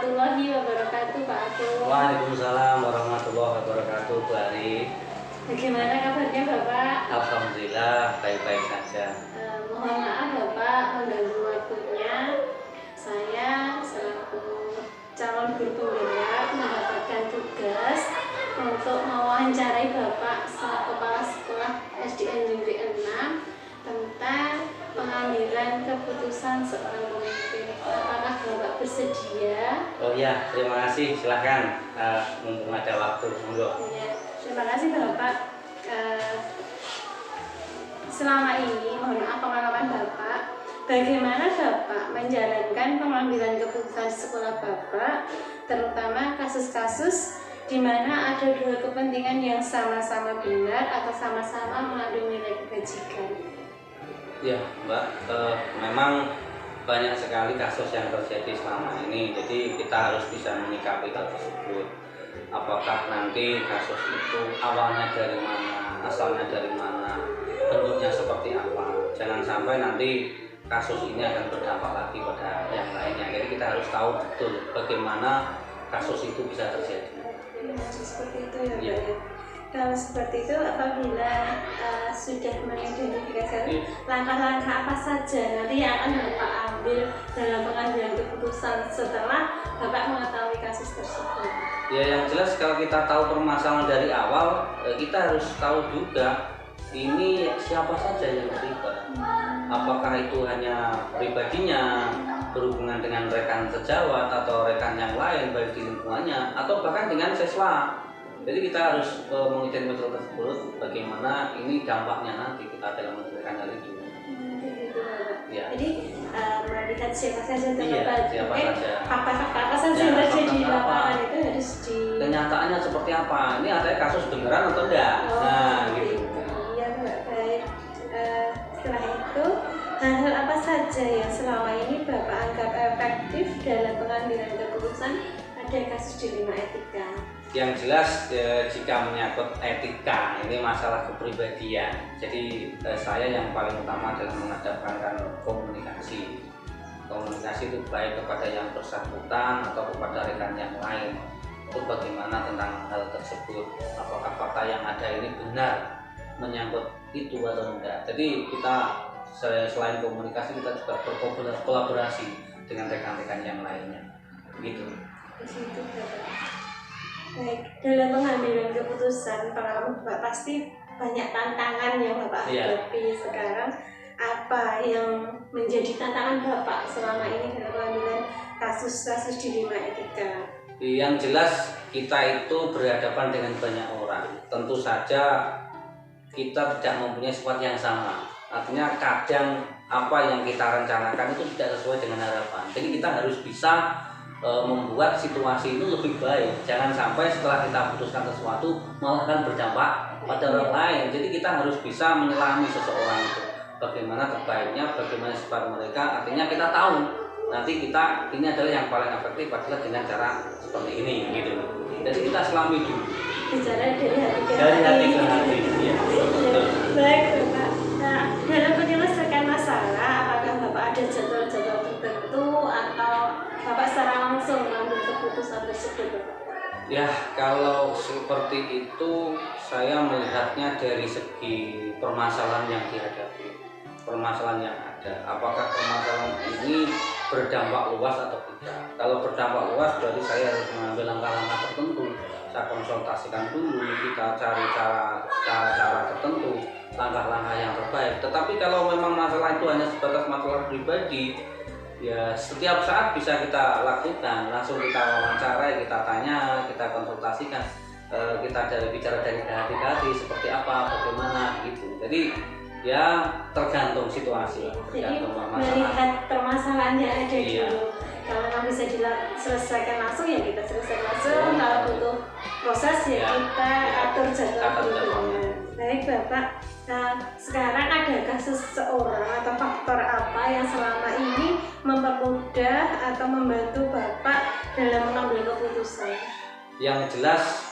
warahmatullahi wabarakatuh, Pak Agung. Waalaikumsalam warahmatullahi wabarakatuh, Bu Ari. Bagaimana kabarnya Bapak? Alhamdulillah baik-baik saja. Mohon maaf Bapak mengganggu waktunya. Saya selaku calon guru penggerak mendapatkan tugas untuk mewawancarai Bapak selaku kepala sekolah SDN Negeri 6 tentang pengambilan keputusan seorang pemimpin. Apakah Bapak bersedia? Oh ya, terima kasih. Silahkan, mumpung ada waktu, monggo. Ya, terima kasih Bapak. Selama ini, mohon maaf pengalaman Bapak, bagaimana Bapak menjalankan pengambilan keputusan sekolah Bapak, terutama kasus-kasus di mana ada dua kepentingan yang sama-sama benar atau sama-sama mengandung nilai kebajikan? Ya, Mbak, memang banyak sekali kasus yang terjadi selama ini, jadi kita harus bisa menyikapi hal tersebut. Apakah nanti kasus itu awalnya dari mana, asalnya dari mana, bentuknya seperti apa. Jangan sampai nanti kasus ini akan berdampak lagi pada yang lainnya. Jadi kita harus tahu betul bagaimana kasus itu bisa terjadi. Seperti itu ya, Pak. Kalau seperti itu, apabila sudah mengidentifikasi langkah-langkah apa saja nanti yang akan Bapak ambil dalam pengambilan keputusan setelah Bapak mengetahui kasus tersebut? Ya, yang jelas kalau kita tahu permasalahan dari awal, kita harus tahu juga ini siapa saja yang terlibat. Apakah itu hanya pribadinya, berhubungan dengan rekan sejawat atau rekan yang lain baik di lingkungannya, atau bahkan dengan siswa. Jadi kita harus mengidentifikasi tersebut bagaimana ini dampaknya nanti kita dalam menjalankan hal itu. Ya. Jadi melihat siapa saja siapa saja. Fakta-fakta apa saja yang terjadi di lapangan itu harus di. Kenyataannya seperti apa? Ini ada kasus beneran atau enggak? Nah, gitu. Iya, Mbak. Baik. Setelah itu, hal-hal apa saja yang selama ini Bapak anggap efektif dalam pengambilan keputusan ada kasus dilema etika? Yang jelas jika menyangkut etika, ini masalah kepribadian. Jadi saya yang paling utama adalah mengedepankan komunikasi. Komunikasi itu baik kepada yang bersangkutan atau kepada rekan yang lain. Itu bagaimana tentang hal tersebut, apakah fakta yang ada ini benar menyangkut itu atau enggak. Jadi kita selain komunikasi, kita juga berkolaborasi dengan rekan-rekan yang lainnya. Gitu. Baik, dalam pengambilan keputusan, pengalaman Bapak pasti banyak tantangan yang Bapak hadapi sekarang. Apa yang menjadi tantangan Bapak selama ini dalam pengambilan kasus-kasus dilema etika? Yang jelas kita itu berhadapan dengan banyak orang. Tentu saja kita tidak mempunyai sifat yang sama. Artinya kadang apa yang kita rencanakan itu tidak sesuai dengan harapan. Jadi kita harus bisa membuat situasi itu lebih baik. Jangan sampai setelah kita putuskan sesuatu malah kan berdampak pada orang lain. Jadi kita harus bisa menyelami seseorang itu. Bagaimana terbaiknya, bagaimana sifat mereka. Artinya kita tahu nanti kita ini adalah yang paling efektif adalah dengan cara seperti ini gitu. Jadi kita selami dulu. Bicara dari hati ke hati. Dari hati ke hati. Ya. Baik Bapak. Nah, dalam menyelesaikan masalah, apakah Bapak ada jadwal-jadwal tertentu atau Bapak secara langsung mengambil keputusan tersebut, Bapak? Ya, kalau seperti itu saya melihatnya dari segi permasalahan yang dihadapi, permasalahan yang ada. Apakah permasalahan ini berdampak luas atau tidak? Kalau berdampak luas berarti saya harus mengambil langkah-langkah tertentu. Saya konsultasikan dulu, kita cari cara-cara tertentu, langkah-langkah yang terbaik. Tetapi kalau memang masalah itu hanya sebatas masalah pribadi, ya setiap saat bisa kita lakukan, langsung kita wawancarai, kita tanya, kita konsultasikan, kita bicara dari hati ke hati seperti apa, bagaimana gitu. Jadi ya tergantung situasi, tergantung melihat permasalahan yang ada dulu. Kalau nggak bisa diselesaikan langsung ya kita selesaikan langsung. Kalau butuh proses ya kita atur jadwal berikutnya. Baik Bapak. Nah, sekarang adakah seseorang atau faktor apa yang selama ini mempermudah atau membantu Bapak dalam mengambil keputusan? Yang jelas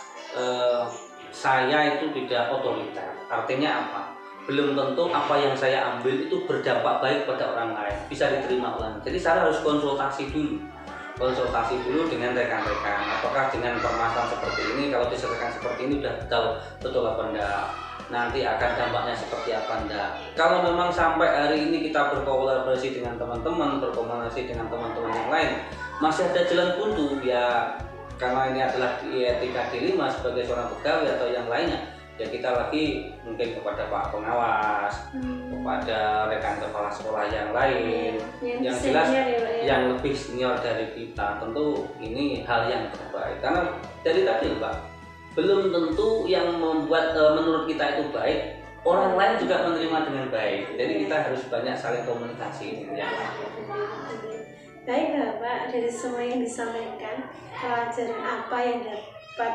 saya itu tidak otoriter. Artinya apa? Belum tentu apa yang saya ambil itu berdampak baik pada orang lain, bisa diterima orang. Jadi saya harus konsultasi dulu. konsultasi dulu dengan rekan-rekan, apakah dengan permasalahan seperti ini, kalau diselesaikan seperti ini udah betul apa enggak, nanti akan dampaknya seperti apa enggak. Kalau memang sampai hari ini kita berkolaborasi dengan teman-teman, berkomunikasi dengan teman-teman yang lain, masih ada jalan buntu ya, karena ini adalah etika dilema sebagai seorang pegawai atau yang lainnya, ya kita lagi mungkin kepada Pak Pengawas, kepada rekan kepala sekolah yang lain, yang jelas yang lebih senior dari kita. Tentu ini hal yang terbaik, karena dari tadi Pak, belum tentu yang membuat menurut kita itu baik, orang lain juga menerima dengan baik. Jadi kita harus banyak saling komunikasi ya. Baik Bapak, dari semua yang disampaikan, pelajaran apa yang dapat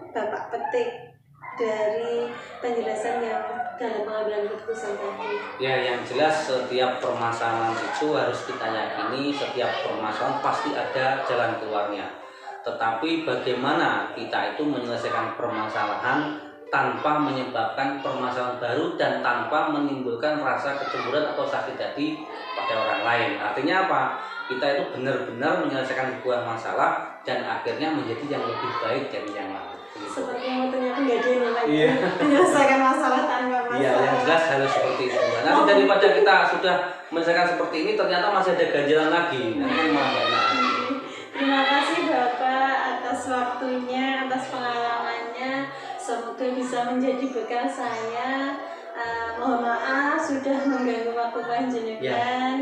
Bapak petik dari penjelasan yang dalam pengambilan keputusan tadi? Ya, yang jelas setiap permasalahan itu harus kita yakini, setiap permasalahan pasti ada jalan keluarnya. Tetapi bagaimana kita itu menyelesaikan permasalahan tanpa menyebabkan permasalahan baru dan tanpa menimbulkan rasa kecemburuan atau sakit hati pada orang lain. Artinya apa? Kita itu benar-benar menyelesaikan sebuah masalah dan akhirnya menjadi yang lebih baik dari yang lain. Seperti motonya Penggadean ya Pak, menyelesaikan masalah tanpa masalah. Iya, yang jelas harus seperti itu. Nanti daripada kita sudah menyelesaikan seperti ini, ternyata masih ada ganjalan lagi. Nanti malah nggak enak. Terima kasih Bapak atas waktunya, atas pengalamannya. Semoga bisa menjadi bekal saya. Mohon maaf sudah mengganggu waktu panjenengan.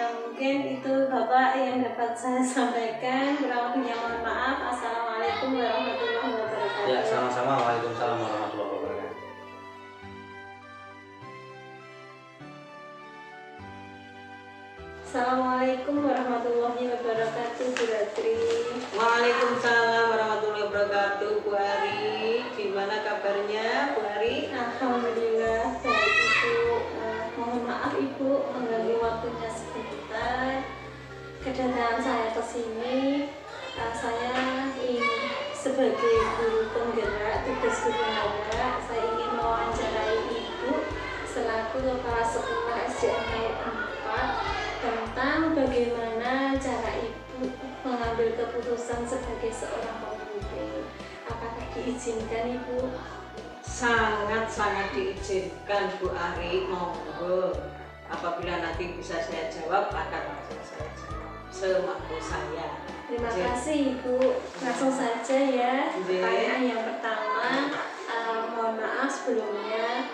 Mungkin itu Bapak yang dapat saya sampaikan. Kurang lebihnya mohon maaf. Assalamualaikum warahmatullahi wabarakatuh. Ya, sama-sama. Waalaikumsalam warahmatullahi wabarakatuh. Assalamualaikum warahmatullahi wabarakatuh, Bu Ratri. Waalaikumsalam warahmatullahi wabarakatuh, Bu Ari. Gimana kabarnya, Bu Ari? Alhamdulillah baik Ibu. Mohon maaf Ibu mengganggu waktunya sebentar. Kedatangan saya ke sini, saya ingin sebagai guru penggerak, tugas guru penggerak, saya ingin mewawancarai Ibu selaku kepala sekolah SDN 4 tentang bagaimana cara Ibu mengambil keputusan sebagai seorang pemimpin. Apakah diizinkan Ibu? Sangat-sangat diizinkan, Bu Ari. Monggo. Apabila nanti bisa saya jawab, akan langsung saya jawab semampu saya. Terima kasih Ibu. Langsung saja ya. Pertanyaan yang pertama, mohon maaf sebelumnya,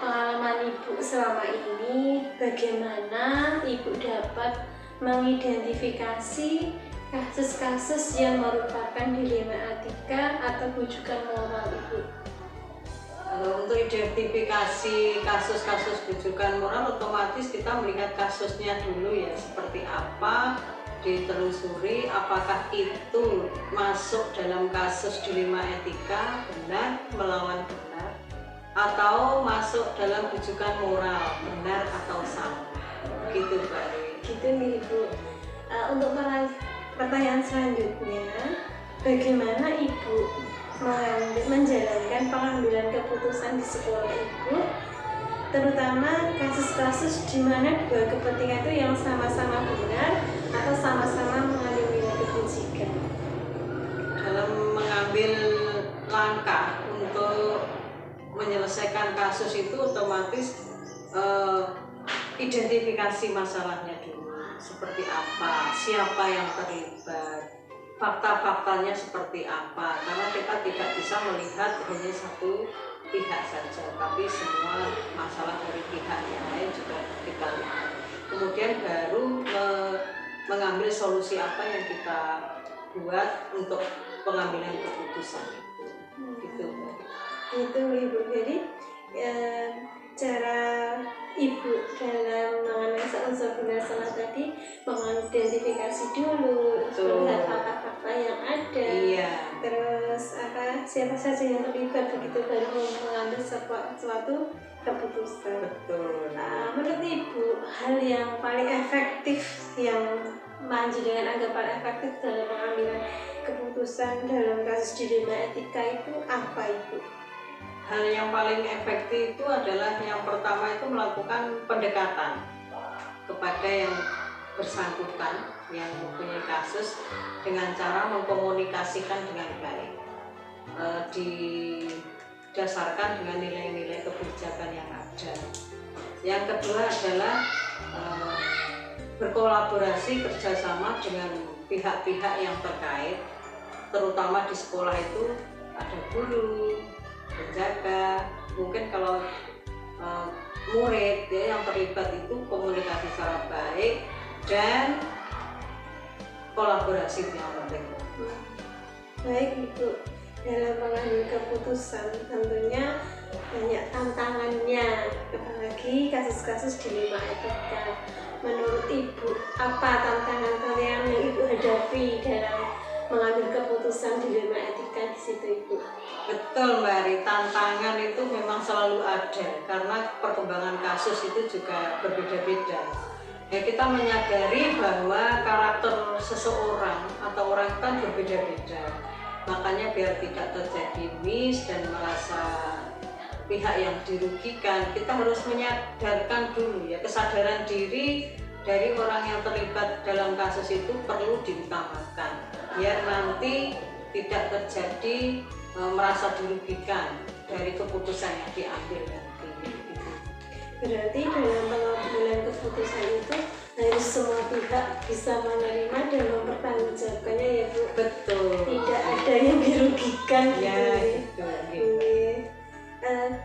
pengalaman Ibu selama ini, bagaimana Ibu dapat mengidentifikasi kasus-kasus yang merupakan dilema etika atau rujukan moral Ibu? Untuk identifikasi kasus-kasus rujukan moral, otomatis kita melihat kasusnya dulu ya, seperti apa, ditelusuri apakah itu masuk dalam kasus dilema etika, benar melawan benar, atau masuk dalam rujukan moral, benar atau salah. Gitu Pak. Gitu nih Ibu. Untuk pertanyaan selanjutnya, bagaimana Ibu menjalankan pengambilan keputusan di sekolah Ibu, terutama kasus-kasus di mana dua kepentingan itu yang sama-sama benar atau sama-sama mengambil nilai kebajikan? Dalam mengambil langkah untuk menyelesaikan kasus itu, otomatis identifikasi masalahnya dulu, seperti apa, siapa yang terlibat, fakta-faktanya seperti apa, karena kita tidak bisa melihat hanya satu pihak saja, tapi semua masalah dari pihak yang lain juga kita lihat. Kemudian baru mengambil solusi apa yang kita buat untuk pengambilan keputusan itu. Gitu. Itu Ibu. Jadi cara Ibu dalam menganalisa unsur benar salah tadi, mengidentifikasi dulu, melihat fakta-fakta yang ada, terus siapa saja yang terlibat, begitu baru mengambil suatu keputusan. Betul. Menurut Ibu, hal yang paling efektif yang dengan anggap paling efektif dalam pengambilan keputusan dalam kasus dilema etika itu apa Ibu? Hal yang paling efektif itu adalah yang pertama itu melakukan pendekatan kepada yang bersangkutan yang mempunyai kasus dengan cara mengkomunikasikan dengan baik, didasarkan dengan nilai-nilai kebijakan yang ada. Yang kedua adalah berkolaborasi kerjasama dengan pihak-pihak yang terkait, terutama di sekolah itu ada guru, penjaga, mungkin kalau murid ya yang terlibat itu komunikasi secara baik dan kolaborasi yang penting. Baik Ibu, dalam mengambil keputusan tentunya banyak tantangannya, apalagi kasus-kasus dilema etika. Menurut Ibu, apa tantangan yang Ibu hadapi dalam mengambil keputusan dilema etika di situ Ibu? Betul Mbak Ari, tantangan itu memang selalu ada karena perkembangan kasus itu juga berbeda-beda. Ya, kita menyadari bahwa karakter seseorang atau orang kan berbeda-beda. Makanya biar tidak terjadi miss dan merasa pihak yang dirugikan, kita harus menyadarkan dulu ya, kesadaran diri dari orang yang terlibat dalam kasus itu perlu diutamakan biar nanti tidak terjadi merasa dirugikan dari keputusan yang diambil nanti. Berarti dalam pengambilan keputusan itu harus semua pihak bisa menerima dan mempertanggungjawabkannya ya Bu. Betul. Tidak ada yang dirugikan Ya, gitu.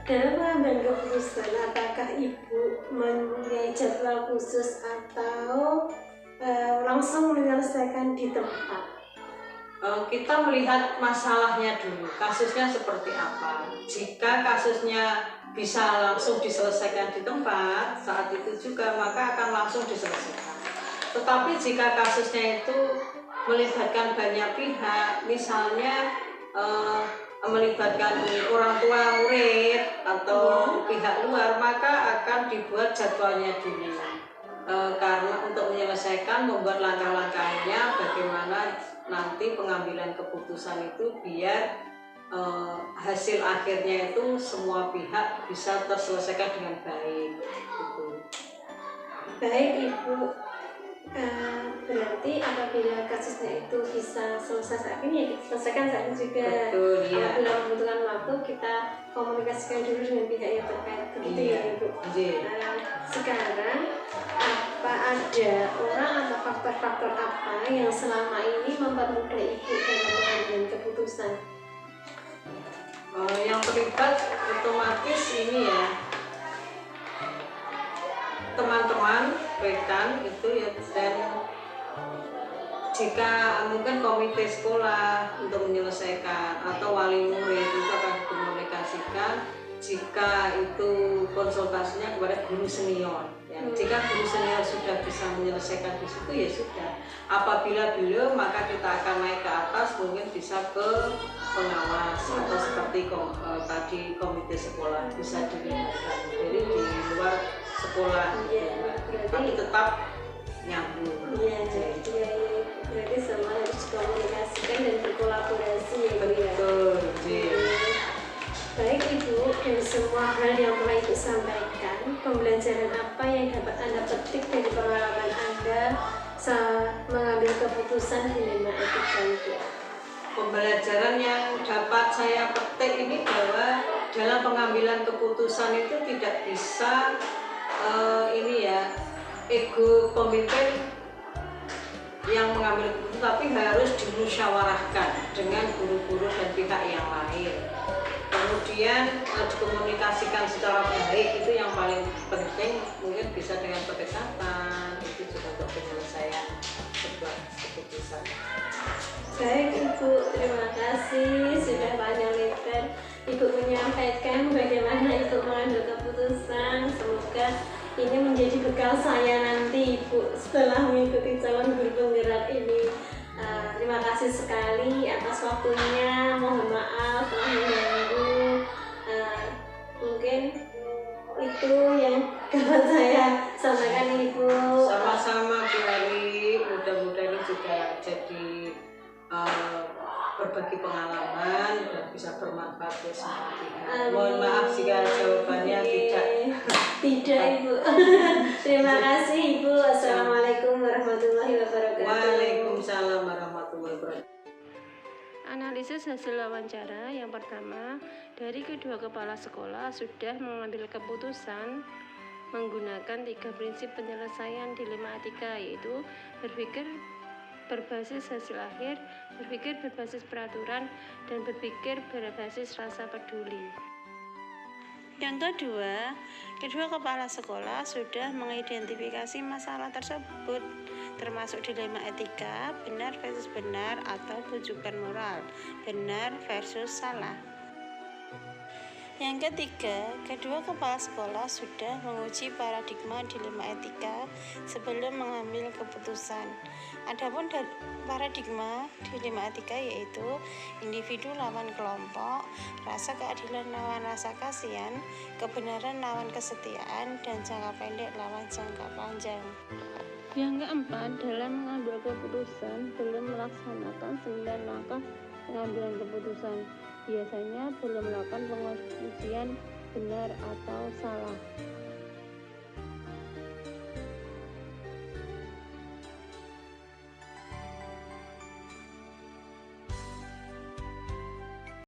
Dalam mengambil keputusan, apakah Ibu mempunyai jadwal khusus atau langsung menyelesaikan di tempat? Kita melihat masalahnya dulu, kasusnya seperti apa. Jika kasusnya bisa langsung diselesaikan di tempat, saat itu juga maka akan langsung diselesaikan. Tetapi jika kasusnya itu melibatkan banyak pihak, misalnya melibatkan orang tua murid atau pihak luar, maka akan dibuat jadwalnya dulu. Karena untuk menyelesaikan, membuat langkah-langkahnya bagaimana nanti pengambilan keputusan itu biar hasil akhirnya itu semua pihak bisa terselesaikan dengan baik gitu. Baik Ibu, berarti apabila kasusnya itu bisa selesai saat ini ya kita selesaikan saat ini juga. Betul, iya. Apabila membutuhkan waktu kita komunikasikan dulu dengan pihak yang terkait begitu ya Ibu. Iya. Sekarang apa ada orang atau faktor-faktor apa yang selama ini mempermudah Ibu dalam mengambil keputusan? Yang terlibat otomatis ini ya teman-teman rekan itu ya, dan jika mungkin komite sekolah untuk menyelesaikan atau wali murid itu akan dikomunikasikan. Jika itu konsultasinya kepada guru senior ya. Jika guru senior sudah bisa menyelesaikan di situ ya sudah. Apabila belum maka kita akan naik ke atas, mungkin bisa ke pengawas atau seperti tadi komite sekolah bisa dilibatkan. Jadi di luar sekolah tapi tetap nyambung. Iya. Berarti semua harus dikomunikasikan dan berkolaborasi ya Bu ya. Betul. Baik Ibu, dari semua hal yang telah Ibu sampaikan, pembelajaran apa yang dapat Anda petik dari pengalaman Anda saat mengambil keputusan dilema etika itu? Pembelajaran yang dapat saya petik ini bahwa dalam pengambilan keputusan itu tidak bisa ego komite yang mengambil keputusan, tapi harus dimusyawarahkan dengan guru-guru dan pihak yang lain. Kemudian dikomunikasikan secara baik, itu yang paling penting. Mungkin bisa dengan pendekatan, itu juga untuk penyelesaian sebuah keputusan. Baik Ibu, terima kasih sudah panjang lebar Ibu menyampaikan bagaimana Ibu mengambil keputusan. Semoga ini menjadi bekal saya nanti Ibu setelah mengikuti calon guru penggerak ini. Terima kasih sekali atas waktunya. Mohon maaf telah mengganggu. Mungkin itu yang dapat saya sampaikan Ibu. Sama-sama Bu Ari, mudah-mudahan ini juga jadi berbagi pengalaman dan bisa bermanfaat buat semua pihak. Mohon maaf jika jawabannya tidak Ibu. Terima kasih Ibu. Assalamualaikum warahmatullahi warahmatullahi wabarakatuh. Waalaikumsalam warahmatullahi wabarakatuh. Analisis hasil wawancara yang pertama, dari kedua kepala sekolah sudah mengambil keputusan menggunakan 3 prinsip penyelesaian dilema etika, yaitu berpikir berbasis hasil akhir, berpikir berbasis peraturan, dan berpikir berbasis rasa peduli. Yang kedua, kedua kepala sekolah sudah mengidentifikasi masalah tersebut, termasuk dilema etika, benar versus benar atau rujukan moral, benar versus salah. Yang ketiga, kedua kepala sekolah sudah menguji paradigma dilema etika sebelum mengambil keputusan. Adapun paradigma dilema etika yaitu individu lawan kelompok, rasa keadilan lawan rasa kasihan, kebenaran lawan kesetiaan, dan jangka pendek lawan jangka panjang. Yang keempat, dalam mengambil keputusan belum melaksanakan 9 langkah pengambilan keputusan. Biasanya belum melakukan pengujian benar atau salah.